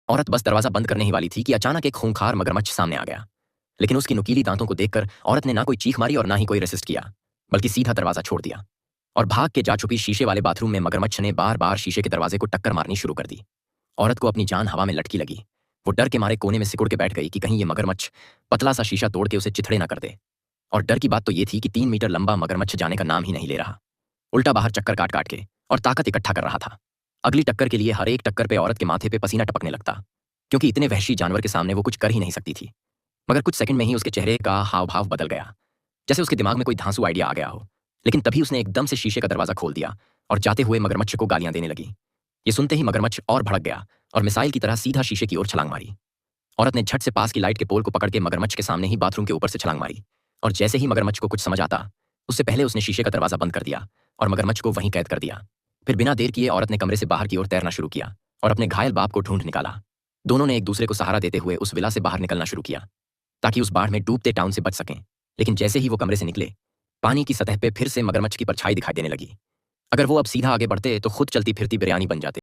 औरत बस दरवाजा बंद करने ही वाली थी कि अचानक एक खूंखार मगरमच्छ सामने आ गया। लेकिन उसकी नुकीली दांतों को देखकर औरत ने ना कोई चीख मारी और ना ही कोई रेसिस्ट किया, बल्कि सीधा दरवाजा छोड़ दिया और भाग के जा छुपी शीशे वाले बाथरूम में। मगरमच्छ ने बार बार शीशे के दरवाजे को टक्कर मारनी शुरू कर दी। औरत को अपनी जान हवा में लटकी लगी। वो डर के मारे कोने में सिकुड़ के बैठ गई कि कहीं ये मगरमच्छ पतला सा शीशा तोड़ के उसे चिथड़े ना कर दे। और डर की बात तो ये थी कि 3 मीटर लंबा मगरमच्छ जाने का नाम ही नहीं ले रहा, उल्टा बाहर चक्कर काट काट के और ताकत इकट्ठा कर रहा था। अगली टक्कर के लिए हर एक टक्कर पे औरत के माथे पे पसीना टपकने लगता, क्योंकि इतने वहशी जानवर के सामने वो कुछ कर ही नहीं सकती थी। मगर कुछ सेकंड में ही उसके चेहरे का हाव भाव बदल गया, जैसे उसके दिमाग में कोई धांसू आइडिया आ गया हो। लेकिन तभी उसने एकदम से शीशे का दरवाजा खोल दिया और जाते हुए मगरमच्छ को गालियां देने लगी। ये सुनते ही मगरमच्छ और भड़क गया और मिसाइल की तरह सीधा शीशे की ओर छलांग मारी। औरत ने झट से पास की लाइट के पोल को पकड़ के मगरमच्छ के सामने ही बाथरूम के ऊपर से छलांग मारी। और जैसे ही मगरमच्छ को कुछ समझ आता, उससे पहले उसने शीशे का दरवाजा बंद कर दिया और मगरमच्छ को वहीं कैद कर दिया। फिर बिना देर किए औरत ने कमरे से बाहर की ओर तैरना शुरू किया और अपने घायल बाप को ढूंढ निकाला। दोनों ने एक दूसरे को सहारा देते हुए उस विला से बाहर निकलना शुरू किया, ताकि उस बाढ़ में डूबते टाउन से बच सकें। लेकिन जैसे ही वो कमरे से निकले, पानी की सतह पे फिर से मगरमच्छ की परछाई दिखाई देने लगी। अगर वो अब सीधा आगे बढ़ते तो खुद चलती फिरती बिरयानी बन जाते।